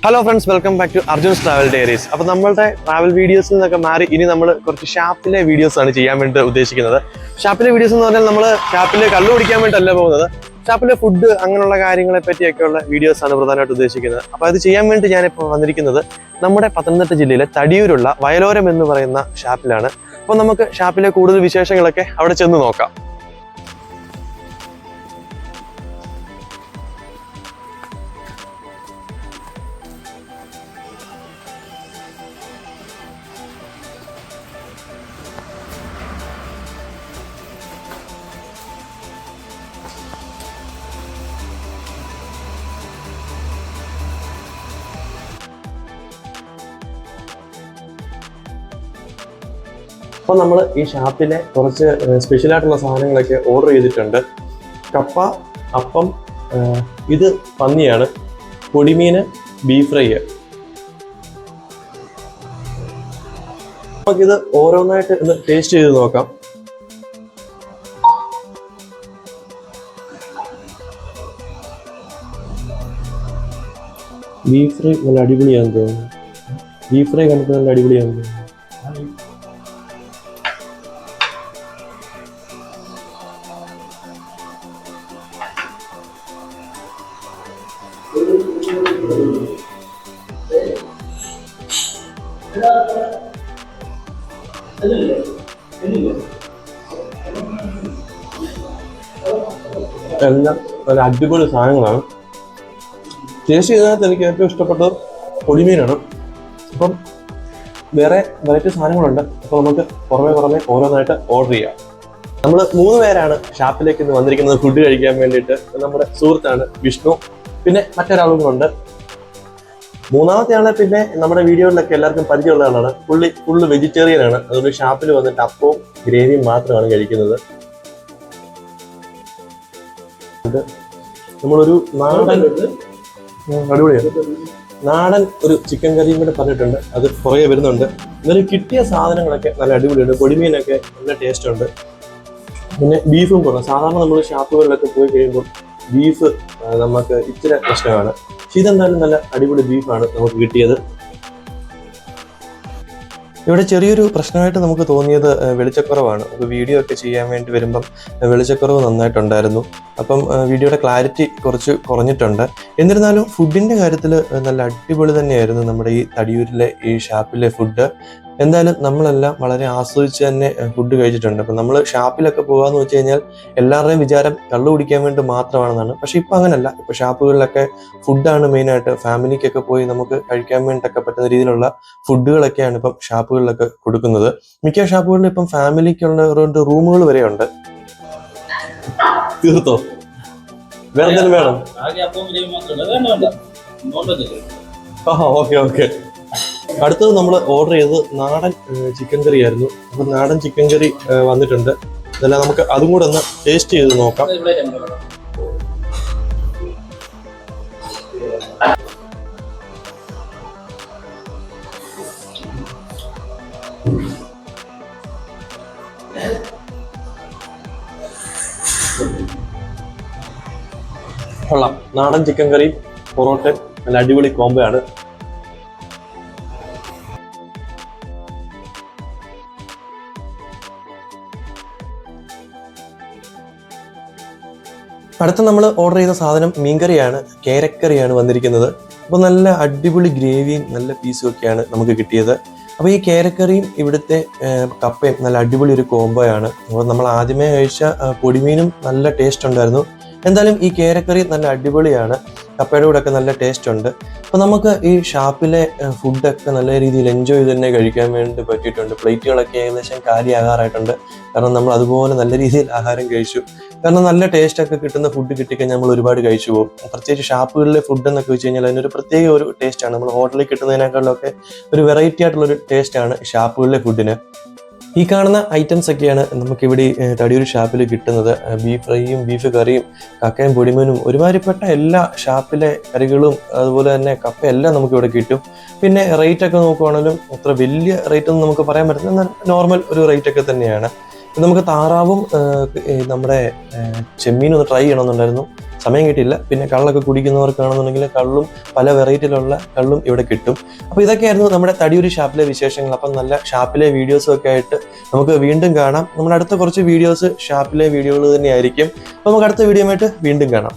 Hello friends, welcome back to Arjun's travel diaries. അപ്പോൾ നമ്മളുടെ travel വീഡിയോസിൽ നിന്നൊക്കെ മാറി ഇനി നമ്മൾ കുറച്ച് ഷാപ്പിലെ വീഡിയോസ് ആണ് ചെയ്യാൻ വേണ്ടി ഉദ്ദേശിക്കുന്നത്. ഷാപ്പിലെ വീഡിയോസ് എന്ന് പറഞ്ഞാൽ നമ്മൾ ഷാപ്പിൽ കള്ളു കുടിക്കാൻ വേണ്ടിയല്ല പോകുന്നത്, ഷാപ്പിലെ ഫുഡ് അങ്ങനെയുള്ള കാര്യങ്ങളെ പറ്റിയൊക്കെയുള്ള വീഡിയോസ് ആണ് പ്രധാനമായിട്ട് ഉദ്ദേശിക്കുന്നത്. അപ്പോൾ അത് ചെയ്യാൻ വേണ്ടി ഞാനിപ്പോൾ വന്നിരിക്കുന്നത് നമ്മുടെ പത്തനംതിട്ട ജില്ലയിലെ തടിയൂരുള്ള വയലോരം എന്ന് പറയുന്ന ഷാപ്പിലാണ്. അപ്പോൾ നമുക്ക് ഷാപ്പിലെ കൂടുതൽ വിശേഷങ്ങളൊക്കെ അവിടെ ചെന്ന് നോക്കാം. അപ്പോൾ നമ്മൾ ഈ ഷാപ്പിലെ കുറച്ച് സ്പെഷ്യലായിട്ടുള്ള സാധനങ്ങളൊക്കെ ഓർഡർ ചെയ്തിട്ടുണ്ട്. കപ്പ, അപ്പം, ഇത് പന്നിയാണ്, പൊടിമീൻ, ബീഫ് ഫ്രൈ. നമുക്കിത് ഓരോന്നായിട്ട് ഇത് ടേസ്റ്റ് ചെയ്ത് നോക്കാം. ബീഫ് ഫ്രൈ നല്ല അടിപൊളിയാണെന്ന് തോന്നുന്നു. ബീഫ് ഫ്രൈ കണ്ടിട്ട് നല്ല അടിപൊളിയാണെന്ന് തോന്നുന്നു. എല്ലാം നല്ല അടിപൊളി സാധനങ്ങളാണ്. ടേസ്റ്റ് ചെയ്തതിനകത്ത് എനിക്ക് ഏറ്റവും ഇഷ്ടപ്പെട്ടത് പൊടിമീനാണ്. അപ്പം വേറെ വെറൈറ്റി സാധനങ്ങളുണ്ട്. അപ്പോൾ നമുക്ക് പുറമെ ഓരോന്നായിട്ട് ഓർഡർ ചെയ്യാം. നമ്മൾ 3 പേരാണ് ഷാപ്പിലേക്ക് ഇന്ന് വന്നിരിക്കുന്നത് ഫുഡ് കഴിക്കാൻ വേണ്ടിയിട്ട്. നമ്മുടെ സുഹൃത്താണ് വിഷ്ണു, പിന്നെ മറ്റൊരാളുകളുണ്ട്. മൂന്നാമത്തെ ആളെ പിന്നെ നമ്മുടെ വീഡിയോയിലൊക്കെ എല്ലാവർക്കും പരിചയമുള്ള ആളാണ്. ഫുള്ള് വെജിറ്റേറിയൻ ആണ്. അതുകൊണ്ട് ഷാപ്പിൽ വന്നിട്ട് അപ്പവും ഗ്രേവിയും മാത്രമാണ് കഴിക്കുന്നത്. നമ്മളൊരു നാടൻ ഒരു ചിക്കൻ കറിയും കൂടെ പറഞ്ഞിട്ടുണ്ട്. അത് പുറകെ വരുന്നുണ്ട്. എന്നാലും കിട്ടിയ സാധനങ്ങളൊക്കെ നല്ല അടിപൊളിയുണ്ട്. പൊടിമീനൊക്കെ നല്ല ടേസ്റ്റ് ഉണ്ട്. പിന്നെ ബീഫും കുറവാണ്. സാധാരണ നമ്മൾ ഷാപ്പുകളിലൊക്കെ പോയി കഴിയുമ്പോൾ ബീഫ് നമുക്ക് ഇച്ചിരി പ്രശ്നമാണ്. പക്ഷെ ഇതെന്തായാലും നല്ല അടിപൊളി ബീഫാണ് നമുക്ക് കിട്ടിയത്. ഇവിടെ ചെറിയൊരു പ്രശ്നമായിട്ട് നമുക്ക് തോന്നിയത് വെളിച്ചക്കുറവാണ്. ഒരു വീഡിയോ ഒക്കെ ചെയ്യാൻ വേണ്ടി വരുമ്പം വെളിച്ചക്കുറവ് നന്നായിട്ടുണ്ടായിരുന്നു. അപ്പം വീഡിയോയുടെ ക്ലാരിറ്റി കുറച്ച് കുറഞ്ഞിട്ടുണ്ട്. എന്നിരുന്നാലും ഫുഡിൻ്റെ കാര്യത്തിൽ നല്ല അടിപൊളി തന്നെയായിരുന്നു നമ്മുടെ ഈ തടിയൂരിലെ ഈ ഷാപ്പിലെ ഫുഡ്. എന്തായാലും നമ്മളെല്ലാം വളരെ ആസ്വദിച്ച് തന്നെ ഫുഡ് കഴിച്ചിട്ടുണ്ട്. അപ്പം നമ്മൾ ഷാപ്പിലൊക്കെ പോകാമെന്ന് വെച്ച് കഴിഞ്ഞാൽ എല്ലാവരുടെയും വിചാരം കള്ളു കുടിക്കാൻ വേണ്ടി മാത്രമാണെന്നാണ്. പക്ഷെ ഇപ്പം അങ്ങനല്ല. ഇപ്പോൾ ഷാപ്പുകളിലൊക്കെ ഫുഡാണ് മെയിനായിട്ട്. ഫാമിലിക്കൊക്കെ പോയി നമുക്ക് കഴിക്കാൻ വേണ്ടിയിട്ടൊക്കെ പറ്റുന്ന രീതിയിലുള്ള ഫുഡുകളൊക്കെയാണ് ഇപ്പം ഷാപ്പുകളിലൊക്കെ കൊടുക്കുന്നത്. മിക്ക ഷാപ്പുകളിലും ഇപ്പം ഫാമിലിക്കുള്ള റൂമുകൾ വരെ ഉണ്ട്. തീർത്തോ? വേറെ എന്തെങ്കിലും വേണം? ഓക്കെ. അടുത്തത് നമ്മൾ ഓർഡർ ചെയ്തത് നാടൻ ചിക്കൻ കറി ആയിരുന്നു. അപ്പം നാടൻ ചിക്കൻ കറി വന്നിട്ടുണ്ട്. ഇതെല്ലാം നമുക്ക് അതും കൂടെ ഒന്ന് ടേസ്റ്റ് ചെയ്ത് നോക്കാം. കൊള്ളാം. നാടൻ ചിക്കൻ കറി പൊറോട്ട നല്ല അടിപൊളി കോംബോ ആണ്. അടുത്ത നമ്മൾ ഓർഡർ ചെയ്ത സാധനം മീൻകറിയാണ്, കേരക്കറിയാണ് വന്നിരിക്കുന്നത്. അപ്പോൾ നല്ല അടിപൊളി ഗ്രേവിയും നല്ല പീസും ഒക്കെയാണ് നമുക്ക് കിട്ടിയത്. അപ്പോൾ ഈ കേരക്കറിയും ഇവിടുത്തെ കപ്പയും നല്ല അടിപൊളി ഒരു കോംബോയാണ്. അപ്പോൾ നമ്മൾ ആദ്യമേ കഴിച്ച പൊടിമീനും നല്ല ടേസ്റ്റ് ഉണ്ടായിരുന്നു. എന്തായാലും ഈ കേരക്കറി നല്ല അടിപൊളിയാണ്. കപ്പയുടെ കൂടെ ഒക്കെ നല്ല ടേസ്റ്റ് ഉണ്ട്. അപ്പോൾ നമുക്ക് ഈ ഷാപ്പിലെ ഫുഡൊക്കെ നല്ല രീതിയിൽ എൻജോയ് ചെയ്ത് തന്നെ കഴിക്കാൻ വേണ്ടി പറ്റിയിട്ടുണ്ട്. പ്ലേറ്റുകളൊക്കെ ഏകദേശം കാലിയാകാറായിട്ടുണ്ട്. കാരണം നമ്മൾ അതുപോലെ നല്ല രീതിയിൽ ആഹാരം കഴിച്ചു. കാരണം നല്ല ടേസ്റ്റൊക്കെ കിട്ടുന്ന ഫുഡ് കിട്ടിക്കഴിഞ്ഞാൽ നമ്മൾ ഒരുപാട് കഴിച്ചു പോകും. പ്രത്യേകിച്ച് ഷാപ്പുകളിലെ ഫുഡ് എന്നൊക്കെ വെച്ച് കഴിഞ്ഞാൽ അതിനൊരു പ്രത്യേക ഒരു ടേസ്റ്റാണ്. നമ്മൾ ഹോട്ടലിൽ കിട്ടുന്നതിനേക്കാളൊക്കെ ഒരു വെറൈറ്റി ആയിട്ടുള്ളൊരു ടേസ്റ്റാണ് ഷാപ്പുകളിലെ ഫുഡിന്. ഈ കാണുന്ന ഐറ്റംസ് ഒക്കെയാണ് നമുക്കിവിടെ തടിയൂർ ഷാപ്പിൽ കിട്ടുന്നത്. ബീഫ് ഫ്രൈയും ബീഫ് കറിയും കക്കയും പൊടിമീനും ഒരുമാതിരിപ്പെട്ട എല്ലാ ഷാപ്പിലെ കറികളും അതുപോലെ തന്നെ കപ്പയെല്ലാം നമുക്കിവിടെ കിട്ടും. പിന്നെ റേറ്റ് ഒക്കെ നോക്കുവാണെങ്കിലും അത്ര വലിയ റേറ്റ് ഒന്നും നമുക്ക് പറയാൻ പറ്റുന്ന നോർമൽ ഒരു റേറ്റ് ഒക്കെ തന്നെയാണ്. നമുക്ക് താറാവും നമ്മുടെ ചെമ്മീനും ഒന്ന് ട്രൈ ചെയ്യണമെന്നുണ്ടായിരുന്നു. സമയം കിട്ടിയില്ല. പിന്നെ കള്ളൊക്കെ കുടിക്കുന്നവർക്കാണെന്നുണ്ടെങ്കിൽ കള്ളും പല വെറൈറ്റിയിലുള്ള കള്ളും ഇവിടെ കിട്ടും. അപ്പോൾ ഇതൊക്കെയായിരുന്നു നമ്മുടെ തടിയൂർ ഷാപ്പിലെ വിശേഷങ്ങൾ. അപ്പം നല്ല ഷാപ്പിലെ വീഡിയോസും ഒക്കെ ആയിട്ട് നമുക്ക് വീണ്ടും കാണാം. നമ്മുടെ അടുത്ത കുറച്ച് വീഡിയോസ് ഷാപ്പിലെ വീഡിയോകൾ തന്നെയായിരിക്കും. അപ്പോൾ നമുക്ക് അടുത്ത വീഡിയോ ആയിട്ട് വീണ്ടും കാണാം.